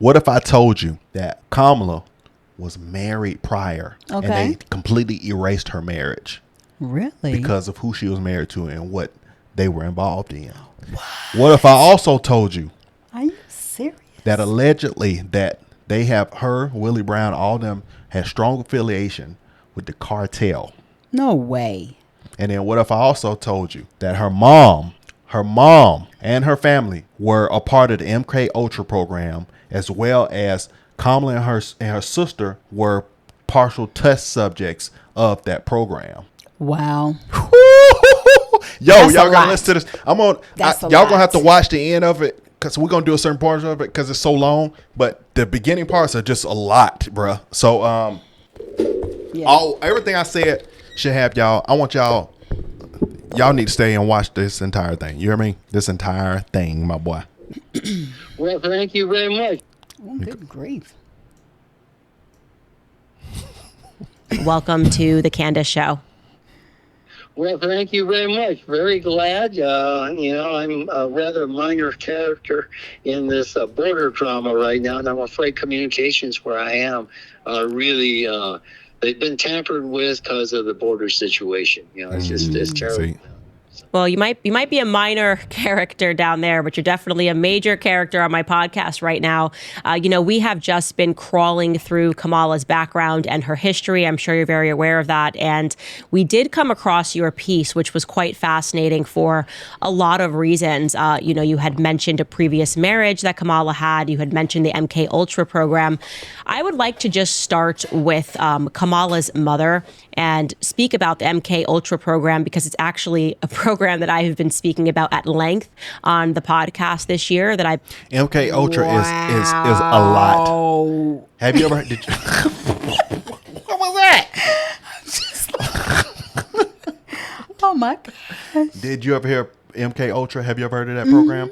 What if I told you that Kamala was married prior and they completely erased her marriage? Really? Because of who she was married to and what they were involved in. What if I also told you? Are you serious? That allegedly that they have her, Willie Brown, all of them had strong affiliation with the cartel. No way. And then what if I also told you that her mom and her family were a part of the MK Ultra program, as well as Kamala and her sister were partial test subjects of that program. Wow. Yo, y'all gotta listen to this. Y'all gonna have to watch the end of it because we're gonna do a certain part of it because it's so long. But the beginning parts are just a lot, bruh. So everything I said should have y'all. I want y'all need to stay and watch this entire thing. You hear me? This entire thing, my boy. Well, thank you very much. Oh, good grief. Welcome to the Candace Show. Well, thank you very much. Very glad. I'm a rather minor character in this border drama right now, and I'm afraid communications where I am are really they've been tampered with because of the border situation. It's terrible. See? Well, you might be a minor character down there, but you're definitely a major character on my podcast right now. We have just been crawling through Kamala's background and her history. I'm sure you're very aware of that. And we did come across your piece, which was quite fascinating for a lot of reasons. You had mentioned a previous marriage that Kamala had. You had mentioned the MK Ultra program. I would like to just start with Kamala's mother and speak about the MK Ultra program because it's actually a program that I have been speaking about at length on the podcast this year. MK Ultra is a lot. Have you ever heard? What was that? Oh my gosh. Did you ever hear MK Ultra? Have you ever heard of that program?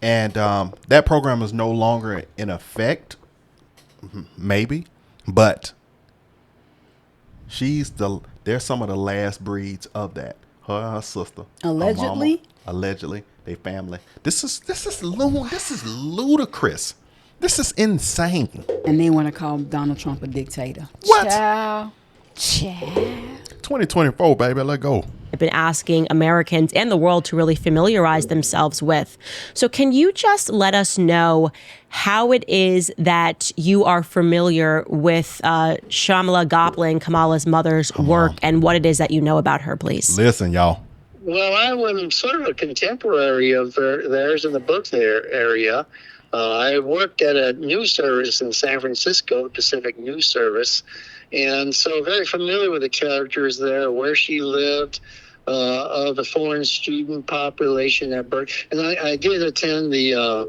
And that program is no longer in effect. Maybe, but they're some of the last breeds of that. Her and her sister. Allegedly? Her mama, allegedly. They family. This is ludicrous. This is insane. And they want to call Donald Trump a dictator. What? Child. 2024, baby. Let go. I've been asking Americans and the world to really familiarize themselves with. So can you just let us know how it is that you are familiar with Shamala Goplin, Kamala's mother's work, and what it is that you know about her, please? Listen, y'all. Well, I was sort of a contemporary of theirs in the book area. I worked at a news service in San Francisco, Pacific News Service, and so very familiar with the characters there, where she lived, of the foreign student population at Berkeley. And I did attend the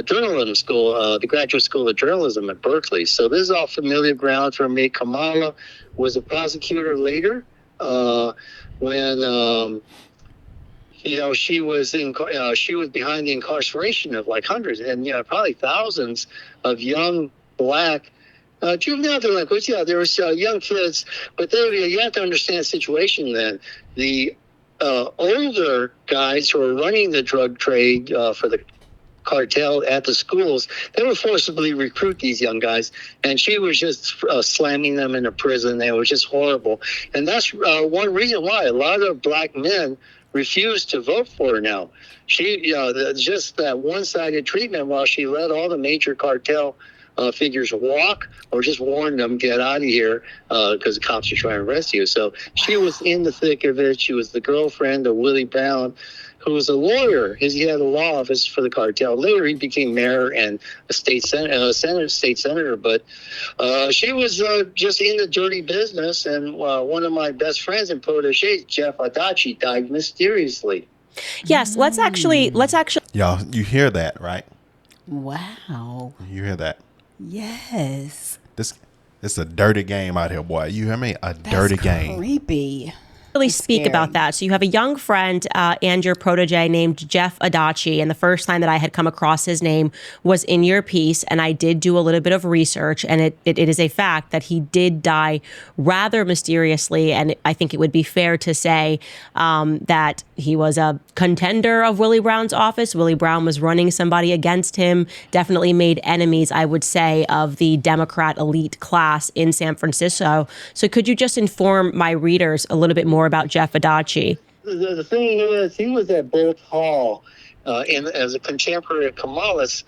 journalism school, the graduate school of journalism at Berkeley. So this is all familiar ground for me. Kamala was a prosecutor later when she was behind the incarceration of like hundreds and probably thousands of young black juvenile delinquents. Yeah, there was young kids, but you have to understand the situation then. The older guys who were running the drug trade for the cartel at the schools, they would forcibly recruit these young guys, and she was just slamming them into prison. They were just horrible. And that's one reason why a lot of black men refuse to vote for her now. She, just that one-sided treatment while she let all the major cartel figures walk or just warn them, get out of here because the cops are trying to arrest you. So she was in the thick of it. She was the girlfriend of Willie Brown, who was a lawyer. He had a law office for the cartel. Later, he became mayor and a state senator. But she was just in the dirty business. And one of my best friends and proteges, Jeff Adachi, died mysteriously. Yes, let's actually. Y'all, you hear that, right? Wow. You hear that? Yes. It's a dirty game out here, boy. You hear me? Dirty game. Creepy. really speak scary. about that. So you have a young friend and your protege named Jeff Adachi, and the first time that I had come across his name was in your piece, and I did do a little bit of research, and it is a fact that he did die rather mysteriously, and I think it would be fair to say that he was a contender of Willie Brown's office. Willie Brown was running somebody against him, definitely made enemies, I would say, of the Democrat elite class in San Francisco. So could you just inform my readers a little bit more about Jeff Adachi? The thing is, he was at Bolt Hall as a contemporary of Kamala's.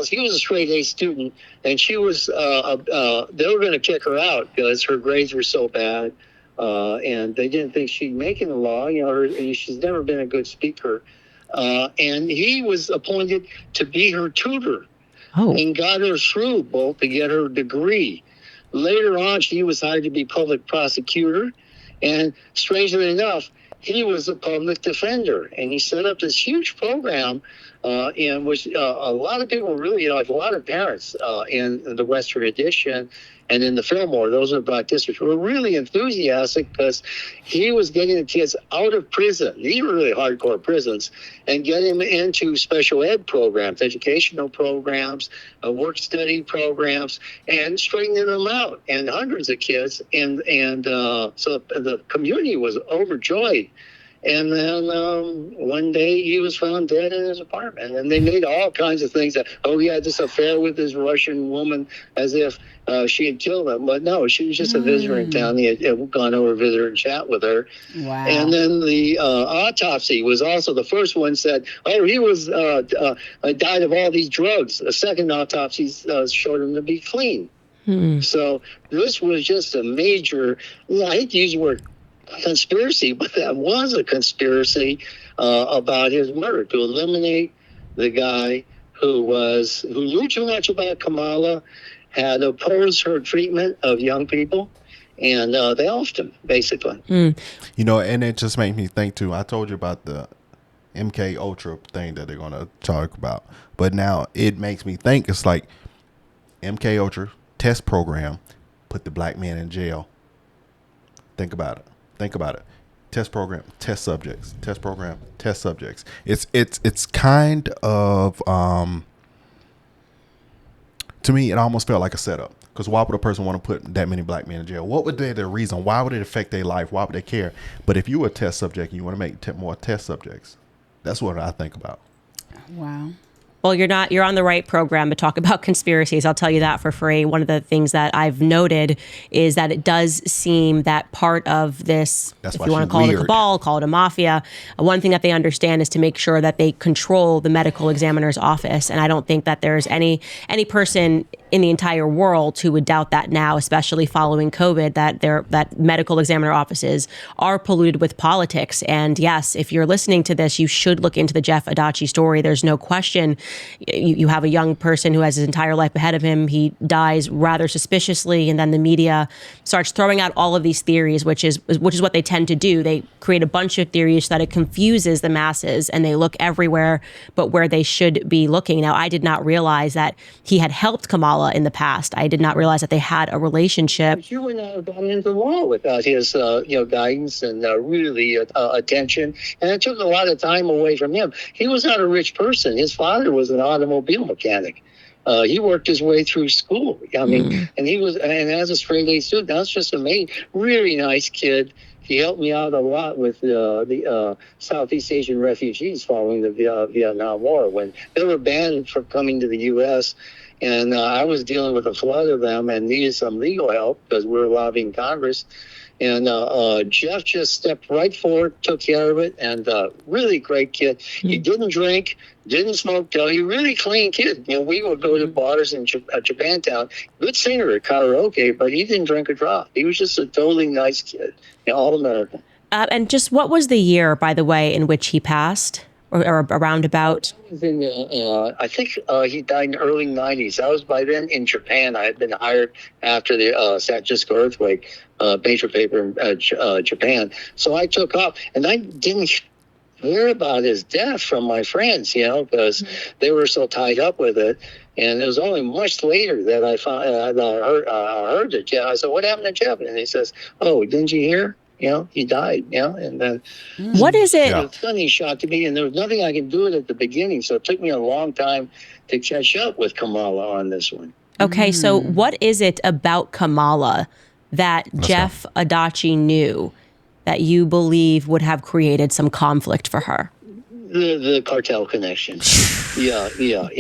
He was a straight A student, and she was. They were going to kick her out because her grades were so bad, and they didn't think she'd make it in law. She's never been a good speaker, and he was appointed to be her tutor, and got her through Bolt to get her degree. Later on, she was hired to be public prosecutor, and strangely enough, he was a public defender, and he set up this huge program in which a lot of people really, like a lot of parents in the Western Addition and in the Fillmore, those in the Black District, were really enthusiastic because he was getting the kids out of prison. These were really hardcore prisons, and getting them into special ed programs, educational programs, work study programs, and straightening them out. And hundreds of kids, and so the community was overjoyed. And then one day he was found dead in his apartment. And they made all kinds of things that, he had this affair with this Russian woman as if she had killed him. But no, she was just a visitor in town. He had gone over to visit her and chat with her. Wow. And then the autopsy was also, the first one said, he was died of all these drugs. The second autopsy showed him to be clean. So this was just a major, I hate to use the word conspiracy, but that was a conspiracy about his murder, to eliminate the guy who knew too much about Kamala, had opposed her treatment of young people, and they offed him, basically. And it just made me think too. I told you about the MK Ultra thing that they're going to talk about, but now it makes me think it's like MK Ultra test program put the black man in jail. Think about it. Test program, test subjects. Test program, test subjects. It's kind of to me, it almost felt like a setup. Because why would a person want to put that many black men in jail? What would be their reason? Why would it affect their life? Why would they care? But if you were a test subject and you want to make more test subjects, that's what I think about. Wow. Well, you're on the right program to talk about conspiracies. I'll tell you that for free. One of the things that I've noted is that it does seem that part of this, if you want to call it a cabal, call it a mafia, one thing that they understand is to make sure that they control the medical examiner's office. And I don't think that there's any person in the entire world who would doubt that now, especially following COVID, that medical examiner offices are polluted with politics. And yes, if you're listening to this, you should look into the Jeff Adachi story. There's no question. You have a young person who has his entire life ahead of him. He dies rather suspiciously, and then the media starts throwing out all of these theories, which is what they tend to do. They create a bunch of theories so that it confuses the masses, and they look everywhere but where they should be looking. Now, I did not realize that he had helped Kamala in the past. I did not realize that they had a relationship. But you would not have gone into law without his guidance and really attention. And it took a lot of time away from him. He was not a rich person. His father was an automobile mechanic. He worked his way through school. I mean, and as a straight A student, that's just amazing. Really nice kid. He helped me out a lot with the Southeast Asian refugees following the Vietnam War when they were banned from coming to the U.S. And I was dealing with a flood of them and needed some legal help because we were lobbying Congress. And Jeff just stepped right forward, took care of it, and really great kid. He didn't drink, didn't smoke, he really clean kid. We would go to bars in Japantown. Good singer at karaoke, but he didn't drink a drop. He was just a totally nice kid, all American. And just what was the year, by the way, in which he passed? Or around about? I think he died in the early 90s. I was by then in Japan. I had been hired after the San Francisco earthquake, major paper in Japan. So I took off, and I didn't hear about his death from my friends, because they were so tied up with it. And it was only much later that I heard that Jeff. I said, "What happened to Jeff?" And he says, "Oh, didn't you hear? he died, and then What is it? Yeah. a stunning shock to me, and there was nothing I could do it at the beginning, so it took me a long time to catch up with Kamala on this one. Okay, so what is it about Kamala that Jeff Adachi knew that you believe would have created some conflict for her? The cartel connection. It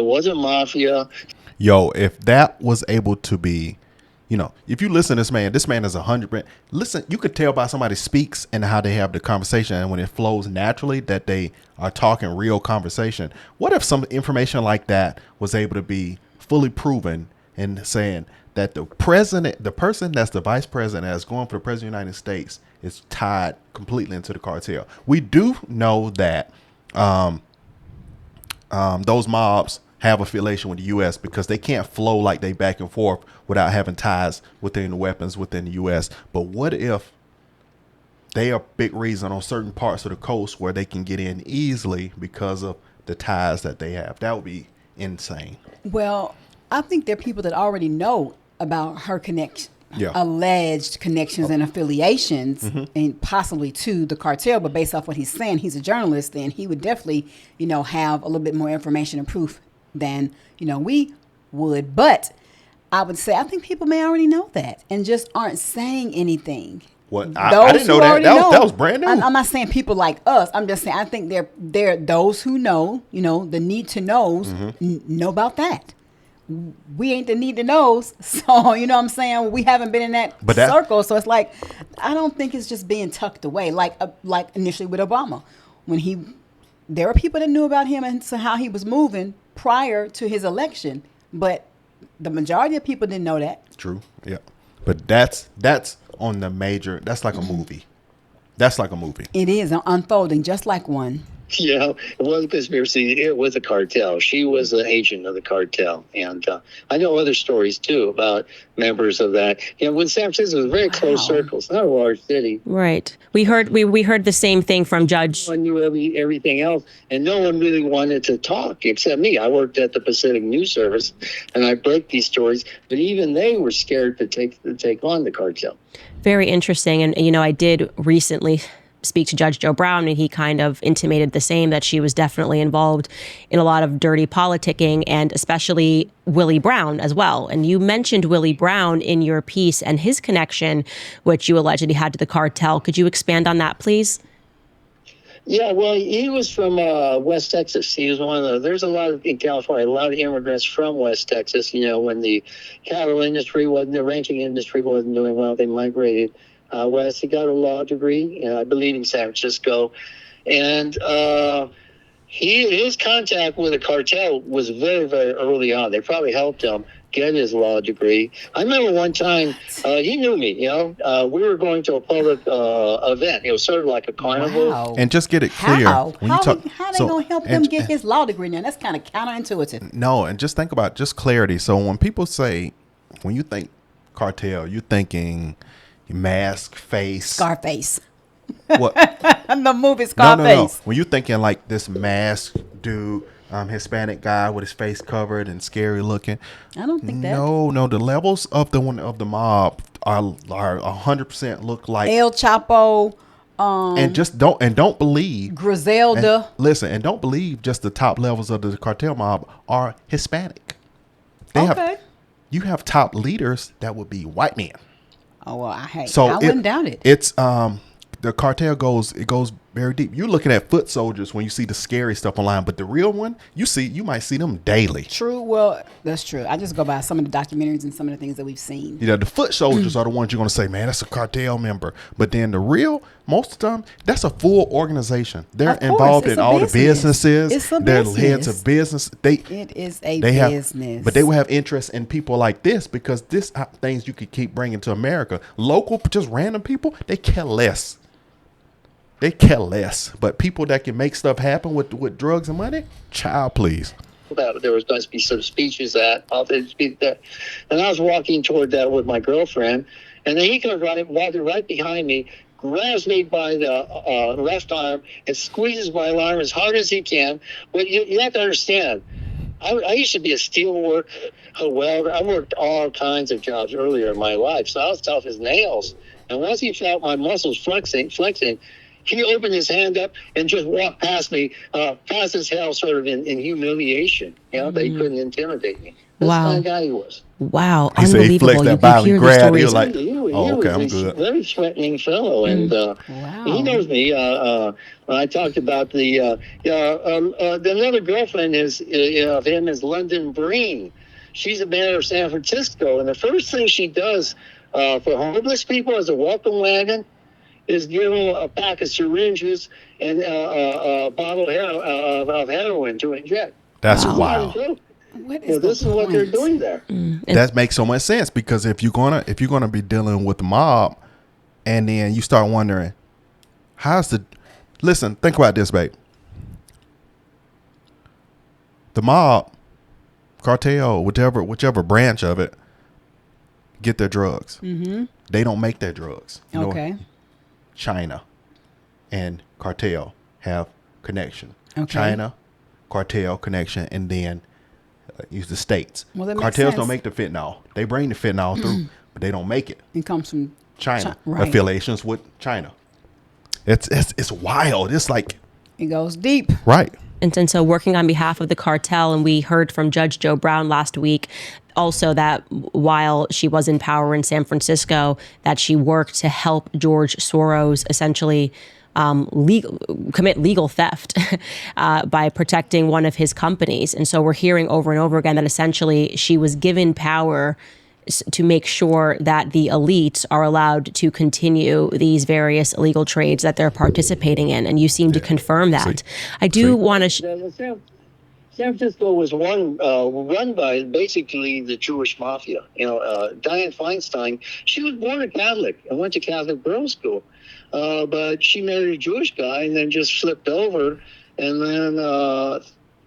wasn't mafia. Yo, if that was able to be, if you listen to this man is 100%. Listen, you could tell by somebody speaks and how they have the conversation, and when it flows naturally that they are talking real conversation. What if some information like that was able to be fully proven and saying that the person that's the vice president that's going for the president of the United States is tied completely into the cartel? We do know that those mobs have affiliation with the U.S. because they can't flow like they back and forth without having ties within the weapons within the U.S. But what if they are big reason on certain parts of the coast where they can get in easily because of the ties that they have? That would be insane. Well, I think there are people that already know about her alleged connections and affiliations, and possibly to the cartel. But based off what he's saying, he's a journalist, and he would definitely, have a little bit more information and proof than we would. But I would say I think people may already know that and just aren't saying anything. What? I didn't know that. That was brand new. I'm not saying people like us. I'm just saying I think they're those who know, the need to knows know about that. We ain't the need to knows, so you know what I'm saying. We haven't been in that circle, so it's like I don't think it's just being tucked away like initially with Obama when there were people that knew about him and so how he was moving prior to his election, but the majority of people didn't know that. True, yeah, but that's on the major. That's like a movie. That's like a movie. It is unfolding just like one. It was a conspiracy. It was a cartel. She was an agent of the cartel. And I know other stories, too, about members of that. When San Francisco was very close circles, not a large city. Right. We heard the same thing from Judge. No one knew everything else, and no one really wanted to talk except me. I worked at the Pacific News Service, and I break these stories. But even they were scared to take on the cartel. Very interesting. And, I did recently speak to Judge Joe Brown, and he kind of intimated the same, that she was definitely involved in a lot of dirty politicking, and especially Willie Brown as well. And you mentioned Willie Brown in your piece and his connection, which you allegedly had to the cartel. Could you expand on that, please? Yeah, well, he was from West Texas. He was there's a lot in California, a lot of immigrants from West Texas. When the cattle industry the ranching industry wasn't doing well, they migrated west. He got a law degree, I believe, in San Francisco. And his contact with the cartel was very, very early on. They probably helped him get his law degree. I remember one time he knew me. We were going to a public event. It was sort of like a carnival. Wow. And just get it clear. How they gonna help him get his law degree now? That's kind of counterintuitive. No, and just think about just clarity. So when people say, when you think cartel, you're thinking mask, face, Scarface. What? The movie Scarface. No. When you're thinking like this mask dude, Hispanic guy with his face covered and scary looking. I don't think that. No. The levels of the mob are 100% look like El Chapo. And just don't believe Griselda. And don't believe just the top levels of the cartel mob are Hispanic. You have top leaders that would be white men. Oh well, I wouldn't doubt it. It's the cartel goes very deep. You're looking at foot soldiers when you see the scary stuff online, but the real one, you might see them daily. True. Well, that's true. I just go by some of the documentaries and some of the things that we've seen. The foot soldiers are the ones you're going to say, man, that's a cartel member. But then the real, most of the time, that's a full organization. They're involved in all the businesses. It's a They're business. heads of business. It is a business. But they will have interest in people like this because this things you could keep bringing to America. Local, just random people, they care less. They care less. But people that can make stuff happen with drugs and money, child, please. There was going to be some speeches and I was walking toward that with my girlfriend, and then he comes walking right behind me, grabs me by the left arm and squeezes my arm as hard as he can. But you have to understand, I used to be a steel worker, a welder. I worked all kinds of jobs earlier in my life, so I was tough as nails. And once he felt my muscles flexing, he opened his hand up and just walked past me, fast as hell, sort of in humiliation. You know, they couldn't intimidate me. That's the kind of guy he was. Wow, He said he flexed that body, grabbed. He was like, "Oh, okay, I'm good." Very threatening fellow, and he knows me. I talked about the another girlfriend of him is London Breen. She's a mayor of San Francisco, and the first thing she does for homeless people as a welcome wagon is give them a pack of syringes and a bottle of heroin to inject. That's wild. This is what they're doing there. That makes so much sense, because if you're gonna be dealing with the mob, and then you start wondering, listen, think about this, babe. The mob, cartel, whichever branch of it, get their drugs. Mm-hmm. They don't make their drugs. Okay. China and cartel have connection. Okay. China, cartel connection, and then use the states. Well, that makes Cartels sense. don't make the fentanyl. They bring the fentanyl through, but they don't make it. It comes from China. Right. Affiliations with China. It's wild. It's like, it goes deep. right. And so working on behalf of the cartel, and we heard from Judge Joe Brown last week also that while she was in power in San Francisco, that she worked to help George Soros essentially commit legal theft by protecting one of his companies. And so we're hearing over and over again that essentially she was given power to make sure that the elites are allowed to continue these various illegal trades that they're participating in. And you seem to confirm that. I do want to... San Francisco was run by basically the Jewish mafia. Dianne Feinstein, she was born a Catholic and went to Catholic girls' school. But she married a Jewish guy and then just flipped over. And then,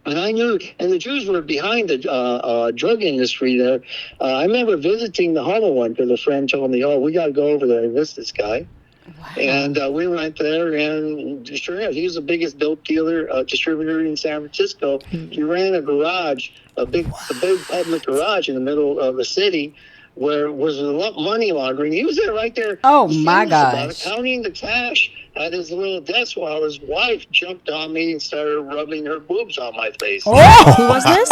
and I knew, and the Jews were behind the drug industry there. I remember visiting the Harlem one because a friend told me, "Oh, we got to go over there and visit this guy." Wow. And we went there, and sure enough, he was the biggest dope dealer, distributor in San Francisco. He ran a garage, a big public garage in the middle of the city, where was a lot of money laundering. He was there right there. Oh my gosh! Counting the cash at his little desk while his wife jumped on me and started rubbing her boobs on my face. Oh, who was this?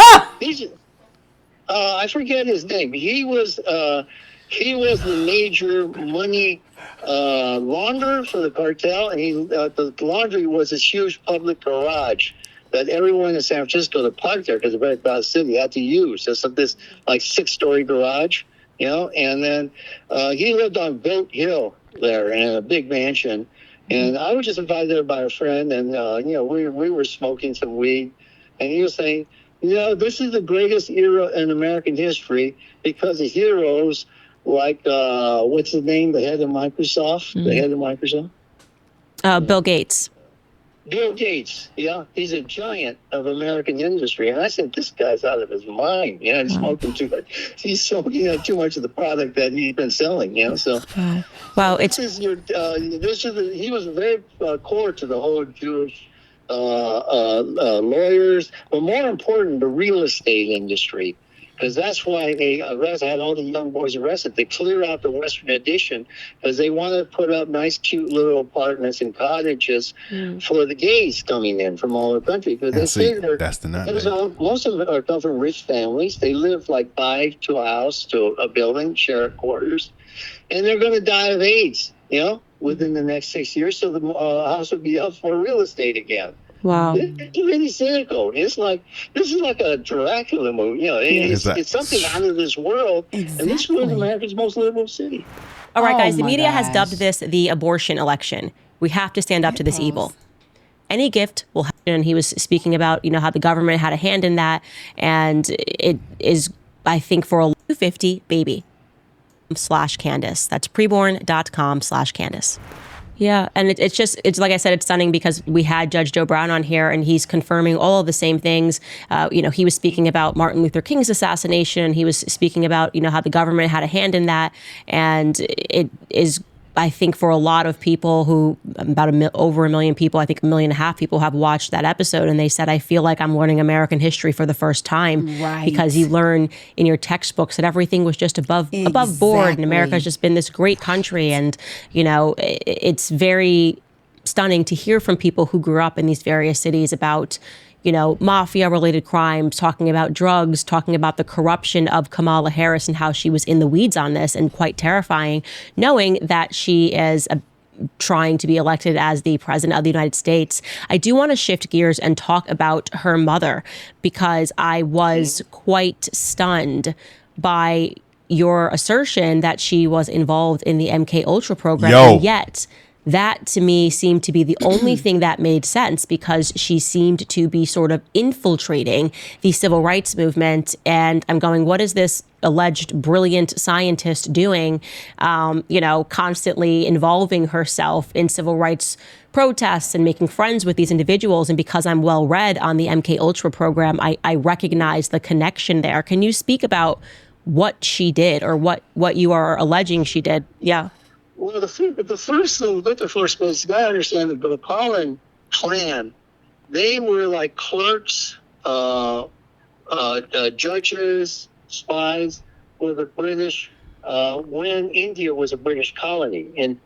I forget his name. He was the major money launderer for the cartel, and the laundry was this huge public garage that everyone in San Francisco that parked there, because it's a very crowded city, had to use. This like 6-story garage. And then he lived on Goat Hill there in a big mansion. And I was just invited there by a friend, and, we were smoking some weed. And he was saying, this is the greatest era in American history because of heroes like, what's his name, the head of Microsoft? Mm-hmm. The head of Microsoft? Bill Gates. Bill Gates, he's a giant of American industry. And I said, this guy's out of his mind. He's smoking too much. He's smoking too much of the product that he's been selling. So, wow, he was very core to the whole Jewish lawyers, but more important, the real estate industry. Because that's why they had all the young boys arrested. They clear out the Western Addition because they want to put up nice, cute little apartments and cottages for the gays coming in from all over the country. Because they figure most of them come from rich families. They live like 5 to a house to a building, share quarters, and they're going to die of AIDS, within the next 6 years. So the house would be up for real estate again. Wow. It's really cynical. This is like a Dracula movie. It's something out of this world. Exactly. And this was America's most liberal city. All right, guys, the media has dubbed this the abortion election. We have to stand up to this evil. Any gift will happen. And he was speaking about, how the government had a hand in that. And it is, I think, for a 250 baby /Candace. That's preborn.com/Candace. Yeah, and it's like I said, it's stunning because we had Judge Joe Brown on here, and he's confirming all of the same things. He was speaking about Martin Luther King's assassination. He was speaking about, how the government had a hand in that, and it is I think for a lot of people who, over 1 million people, I think 1.5 million people have watched that episode, and they said, I feel like I'm learning American history for the first time. Right. Because you learn in your textbooks that everything was just above board, and America's just been this great country. And, it's very stunning to hear from people who grew up in these various cities about, mafia related crimes, talking about drugs, talking about the corruption of Kamala Harris and how she was in the weeds on this, and quite terrifying, knowing that she is trying to be elected as the president of the United States. I do want to shift gears and talk about her mother, because I was quite stunned by your assertion that she was involved in the MK Ultra program. And yet that to me seemed to be the only thing that made sense, because she seemed to be sort of infiltrating the civil rights movement. And I'm going, what is this alleged brilliant scientist doing, constantly involving herself in civil rights protests and making friends with these individuals? And because I'm well read on the MK Ultra program, I recognize the connection there. Can you speak about what she did, or what you are alleging she did? Yeah. Well, the first thing, but the first place, you got to understand that the Pollen clan, they were like clerks, judges, spies for the British when India was a British colony. And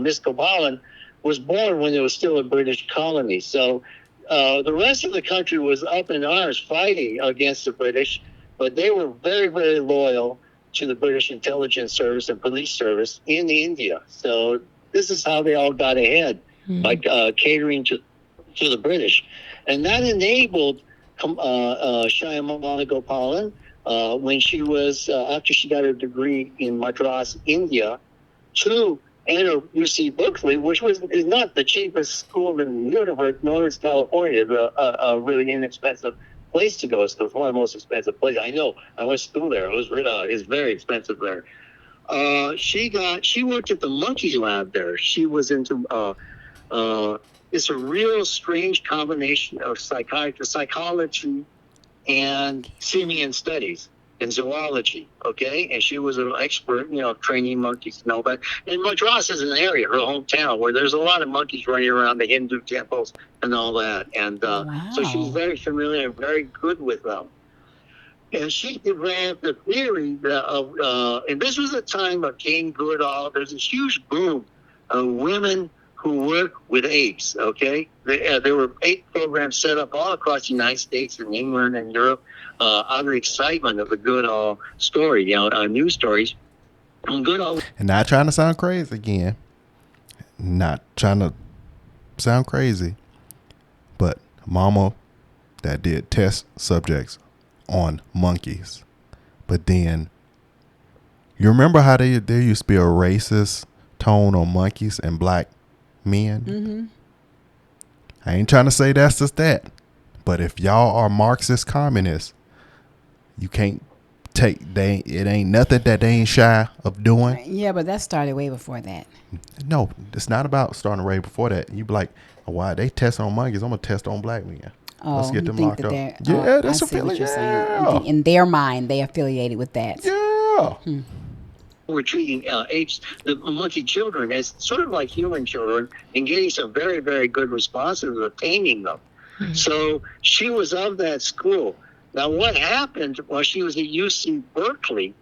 Miss Kamala was born when it was still a British colony. So the rest of the country was up in arms fighting against the British, but they were very, very loyal to the British intelligence service and police service in India. So this is how they all got ahead, by catering to the British. And that enabled Shyamala Gopalan, when she was, after she got her degree in Madras, India, to enter UC Berkeley, which is not the cheapest school in the universe, nor is California a really inexpensive place to go. It's one of the most expensive places. I know. I went to school there. It's very expensive there. She worked at the monkey lab there. She was into it's a real strange combination of psychology and simian studies and zoology. Okay, and she was an expert, training monkeys and all that. And Madras is an area, her hometown, where there's a lot of monkeys running around the Hindu temples and all that. And so she was very familiar and very good with them. And she developed the theory that, and this was a time of Jane Goodall. There's this huge boom of women who work with apes. Okay, there were ape programs set up all across the United States and England and Europe, out of excitement of the Goodall story, news stories. And Goodall. And not trying to sound crazy again. Not trying to sound crazy, but mama that did test subjects on monkeys. But then you remember how there used to be a racist tone on monkeys and black men? Mm-hmm. I ain't trying to say that's just that, but if y'all are Marxist communists, you can't it ain't nothing that they ain't shy of doing. Yeah, but that started way before that. No, it's not about starting way before that. You be like, oh, why they test on monkeys? I'm gonna test on black men. Oh, let's get them locked up. Yeah, that's a feeling. Yeah. In their mind, they affiliated with that. Yeah. We're treating apes, the monkey children, as sort of like human children, and getting some very, very good responses of taming them. So she was of that school. Now, what happened while she was at UC Berkeley,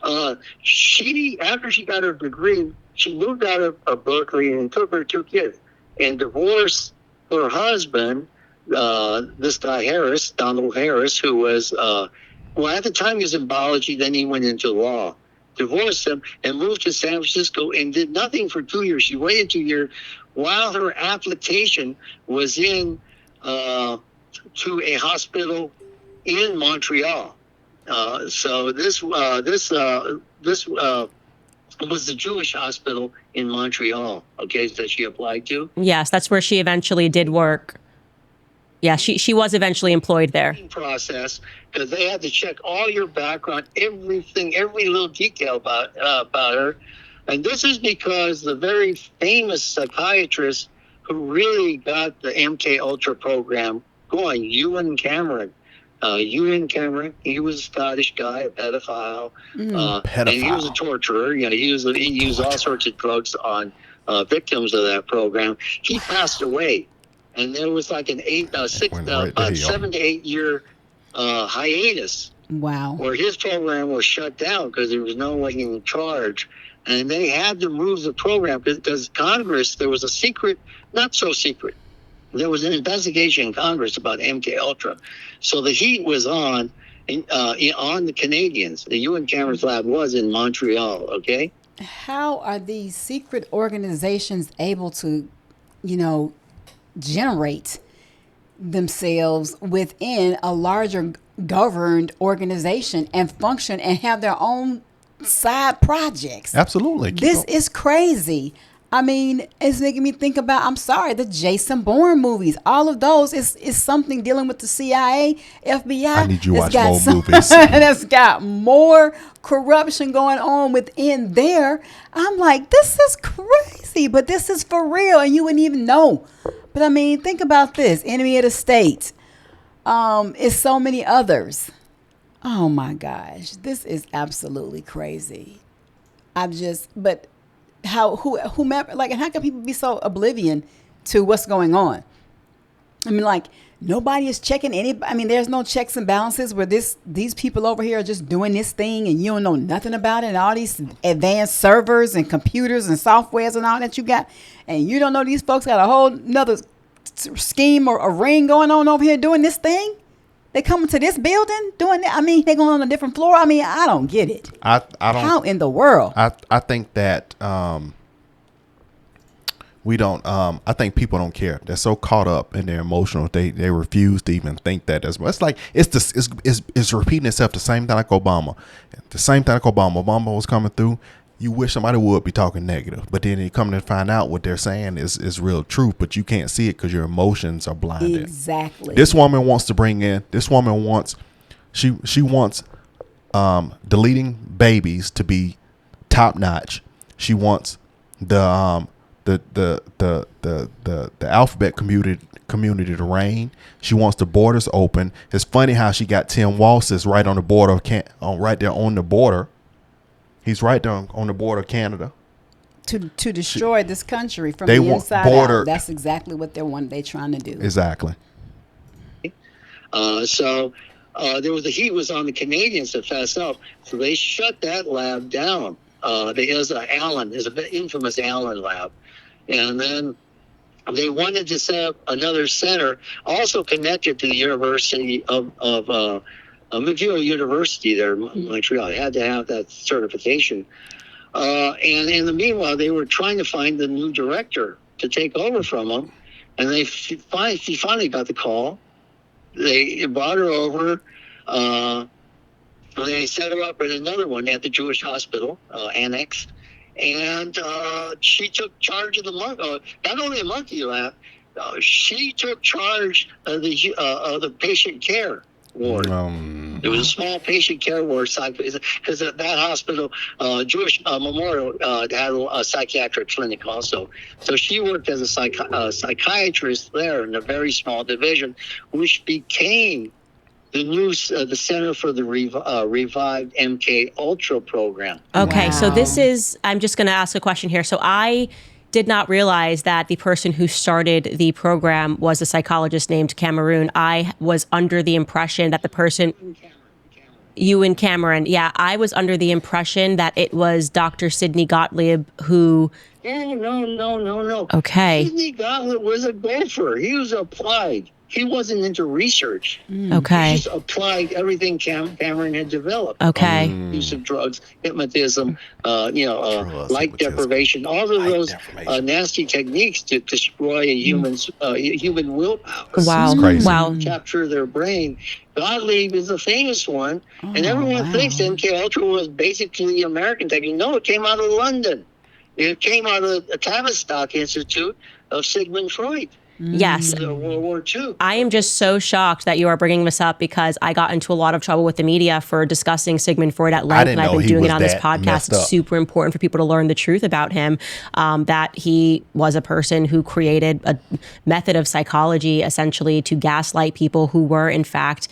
after she got her degree, she moved out of Berkeley and took her 2 kids and divorced her husband, this guy Harris, Donald Harris, who was, at the time he was in biology, then he went into law. Divorced him and moved to San Francisco and did nothing for 2 years. She waited 2 years while her application was in to a hospital in Montreal. So this was the Jewish hospital in Montreal. Okay, that she applied to. Yes, that's where she eventually did work. Yeah, she was eventually employed there. Process, because they had to check all your background, everything, every little detail about her. And this is because the very famous psychiatrist who really got the MK Ultra program going, Ewan Cameron, Ewan Cameron, he was a Scottish guy, a pedophile, and he was a torturer. You know, he used all sorts of drugs on victims of that program. He passed away, and there was like an 7 to 8 year hiatus. Wow. Where his program was shut down because there was no one in charge. And they had to move the program because Congress, there was a secret, not so secret. There was an investigation in Congress about MK Ultra. So the heat was on the Canadians. The UN Cameron's lab was in Montreal, okay? How are these secret organizations able to, generate themselves within a larger governed organization and function and have their own side projects? Absolutely. This is crazy. I mean, it's making me think about, I'm sorry, the Jason Bourne movies. All of those is something dealing with the CIA, FBI. I need you to watch more movies. That's got more corruption going on within there. I'm like, this is crazy, but this is for real, and you wouldn't even know. But I mean, think about this. Enemy of the State. It's so many others. Oh my gosh, this is absolutely crazy. Whomever, and how can people be so oblivion to what's going on? I mean, like, nobody is checking anybody. I mean, there's no checks and balances where these people over here are just doing this thing and you don't know nothing about it, and all these advanced servers and computers and softwares and all that you got, and you don't know these folks got a whole nother scheme or a ring going on over here doing this thing. They coming to this building doing that. I mean, they going on a different floor. I mean, I don't get it. I don't. How in the world? I think that we don't. I think people don't care. They're so caught up in their emotional. They refuse to even think that as well. It's like it's repeating itself. The same thing like Obama. The same thing like Obama. Obama was coming through. You wish somebody would be talking negative, but then you come to find out what they're saying is real truth, but you can't see it because your emotions are blinded. Exactly. This woman wants to bring in. She wants deleting babies to be top notch. She wants the alphabet community to reign. She wants the borders open. It's funny how she got Tim Walsh right on the border right there on the border. He's right there on the border of Canada. To destroy this country from the inside out. That's exactly what they're trying to do. Exactly. So the heat was on the Canadians to fess up. So they shut that lab down. There's an infamous Allen lab. And then they wanted to set up another center also connected to the University of McGill University there in Montreal. They had to have that certification. And in the meanwhile, they were trying to find the new director to take over from them. And she finally got the call. They brought her over. They set her up at another one at the Jewish Hospital, annexed. And she took charge of the monkey. Not only a monkey lab, she took charge of the patient care ward. It was a small patient care ward because that hospital, Jewish Memorial, had a psychiatric clinic also. So she worked as a psychiatrist there in a very small division, which became the Center for the Revived MK Ultra program. Okay, Wow. so I'm just going to ask a question here. So I did not realize that the person who started the program was a psychologist named Cameron. I was under the impression that the person... Ewan Cameron. Yeah, I was under the impression that it was Dr. Sidney Gottlieb who... No. Okay. Sidney Gottlieb was a golfer. He was applied. He wasn't into research. Okay. He just applied everything Cameron had developed. Okay. Use of drugs, hypnotism, light deprivation, all of those nasty techniques to destroy a human willpower. Wow. Crazy. Wow. Capture their brain. Gottlieb is a famous one, and everyone thinks MK Ultra was basically American technique. No, it came out of London. It came out of the Tavistock Institute of Sigmund Freud. Yes. World War II. I am just so shocked that you are bringing this up because I got into a lot of trouble with the media for discussing Sigmund Freud at length, and I've been doing it on this podcast. It's super important for people to learn the truth about him, that he was a person who created a method of psychology essentially to gaslight people who were in fact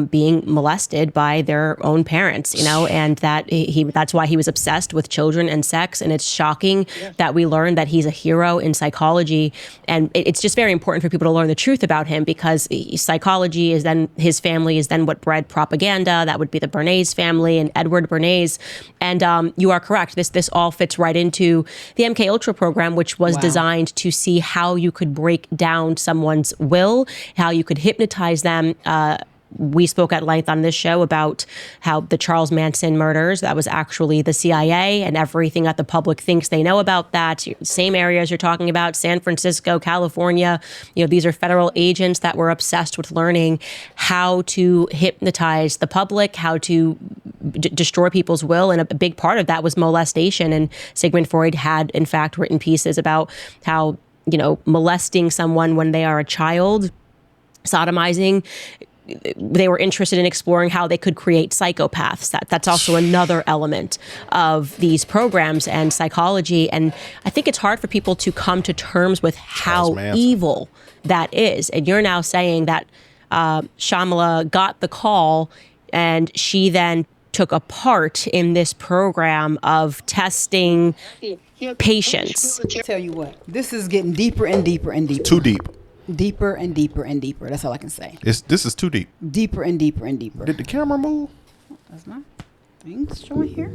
being molested by their own parents, and that's why he was obsessed with children and sex. And it's shocking that we learned that he's a hero in psychology, and it's just very important for people to learn the truth about him, because psychology is then, his family is then what bred propaganda. That would be the Bernays family and Edward Bernays. And you are correct. This all fits right into the MK Ultra program, which was designed to see how you could break down someone's will, how you could hypnotize them. We spoke at length on this show about how the Charles Manson murders, that was actually the CIA, and everything that the public thinks they know about that. Same areas you're talking about, San Francisco, California. These are federal agents that were obsessed with learning how to hypnotize the public, how to destroy people's will. And a big part of that was molestation. And Sigmund Freud had, in fact, written pieces about how, molesting someone when they are a child, sodomizing, they were interested in exploring how they could create psychopaths. That's also another element of these programs and psychology. And I think it's hard for people to come to terms with how evil that is. And you're now saying that Shamala got the call and she then took a part in this program of testing patients. Tell you what, this is getting deeper and deeper and deeper. Too deep. Deeper and deeper and deeper. That's all I can say. This is too deep. Deeper and deeper and deeper. Did the camera move? That's my things showing here.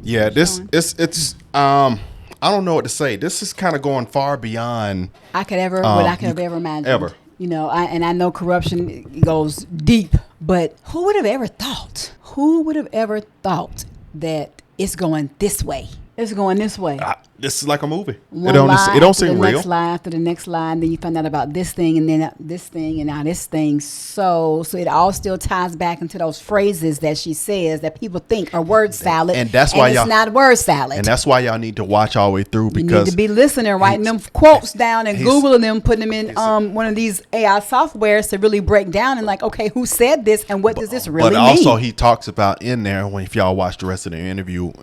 Yeah, it's I don't know what to say. This is kind of going far beyond what I could have ever imagined. Ever. I know corruption goes deep, but who would have ever thought? Who would have ever thought that it's going this way? It's going this way. This is like a movie. It don't seem real. Next lie after the next lie, and then you find out about this thing, and then this thing, and now this thing. So it all still ties back into those phrases that she says that people think are word salad, and that's why it's not word salad. And that's why y'all need to watch all the way through, because you need to be listening, writing them quotes down, and Googling them, putting them in one of these AI softwares to really break down and like, okay, who said this and what does this really mean? But also, he talks about in there, if y'all watch the rest of the interview,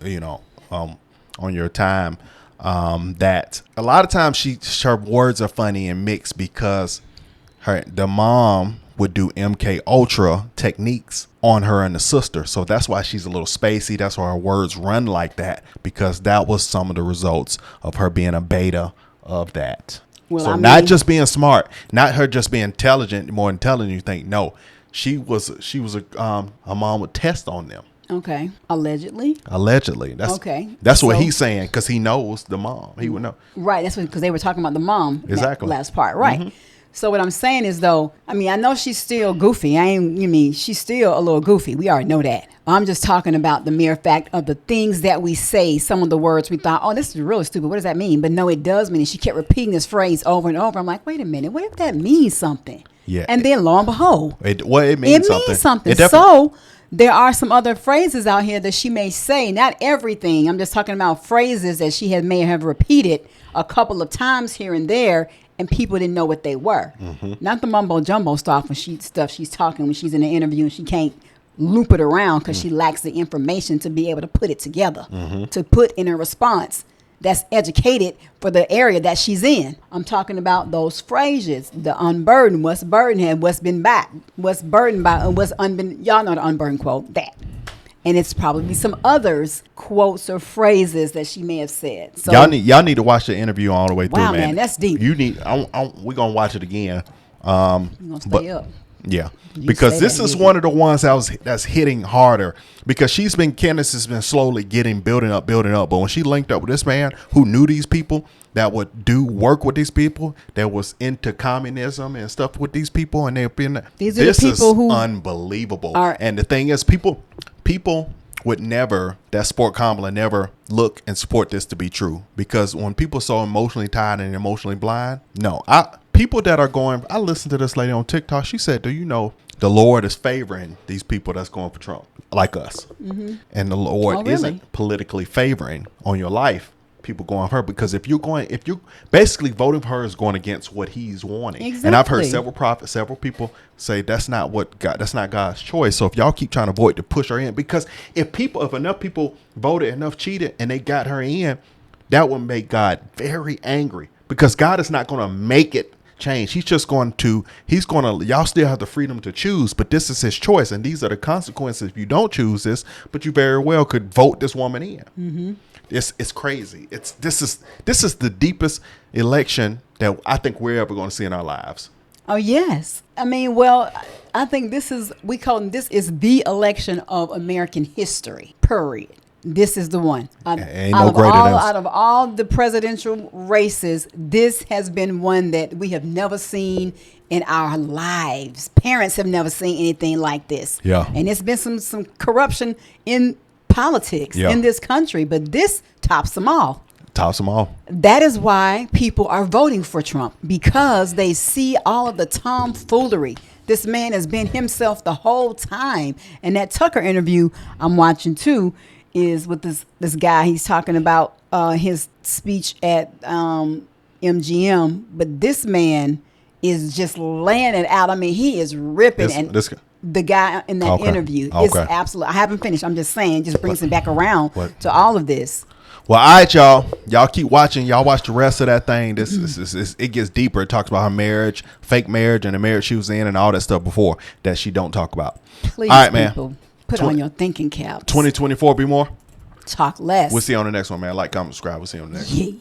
on your time, that a lot of times her words are funny and mixed because the mom would do MK Ultra techniques on her and the sister. So that's why she's a little spacey. That's why her words run like that, because that was some of the results of her being a beta of that. Well, not just being smart, not her just being intelligent, more intelligent you think. No, she was a mom would test on them. Okay. Allegedly. That's what he's saying, because he knows the mom. He would know. Right. That's because they were talking about the mom. Exactly. That last part. Right. Mm-hmm. So what I'm saying is, though, I know she's still goofy. She's still a little goofy. We already know that. I'm just talking about the mere fact of the things that we say, some of the words we thought, oh, this is really stupid. What does that mean? But no, it does mean it. She kept repeating this phrase over and over. I'm like, wait a minute. What if that means something? Yeah. And then lo and behold, it means something. So there are some other phrases out here that she may say, not everything. I'm just talking about phrases that she may have repeated a couple of times here and there, and people didn't know what they were. Mm-hmm. Not the mumbo jumbo stuff she's talking when she's in an interview and she can't loop it around because she lacks the information to be able to put it together, to put in a response that's educated for the area that she's in. I'm talking about those phrases, the unburdened, what's burdened had, what's been back, what's burdened by, and what's unbeen. Y'all know the unburdened quote, that. And it's probably some others quotes or phrases that she may have said. So y'all need to watch the interview all the way through, man. Wow, man, that's deep. You need. We're gonna watch it again. You're gonna stay up. Yeah, because this is one of the ones that's hitting harder, because Candace has been slowly building up. But when she linked up with this man who knew these people that would do work with these people, that was into communism and stuff with these people, and they've been. These are the people who unbelievable. And the thing is, people would never, that support Kamala, never look and support this to be true, because when people are so emotionally tired and emotionally blind, people that are going, I listened to this lady on TikTok. She said, do you know the Lord is favoring these people that's going for Trump, like us. Mm-hmm. And the Lord isn't politically favoring on your life people going for her, because if you're basically voting for her is going against what he's wanting. Exactly. And I've heard several people say that's not God's choice. So if y'all keep trying to vote to push her in, because if enough people voted, enough cheated, and they got her in, that would make God very angry, because God is not going to make it change. Y'all still have the freedom to choose, but this is his choice, and these are the consequences if you don't choose this. But you very well could vote this woman in. Mm-hmm. It's crazy. This is the deepest election that I think we're ever going to see in our lives. Oh yes, I mean, well, I think this is the election of American history. Period. This is the one. Out of all the presidential races, this has been one that we have never seen in our lives. Parents have never seen anything like this. Yeah. And it's been some corruption in politics in this country, but this tops them all. That is why people are voting for Trump, because they see all of the tomfoolery. This man has been himself the whole time. And that Tucker interview I'm watching too is with this guy. He's talking about his speech at MGM, but this man is just laying it out. I mean, he is ripping. The guy in that interview is absolutely. I haven't finished. I'm just saying, just brings it back around to all of this. Well, all right, y'all keep watching. Y'all watch the rest of that thing. It gets deeper. It talks about her marriage, fake marriage, and the marriage she was in, and all that stuff before that she don't talk about. Please, all right, people, man. Put on your thinking caps. 2024, be more. Talk less. We'll see you on the next one, man. Like, comment, subscribe. We'll see you on the next one.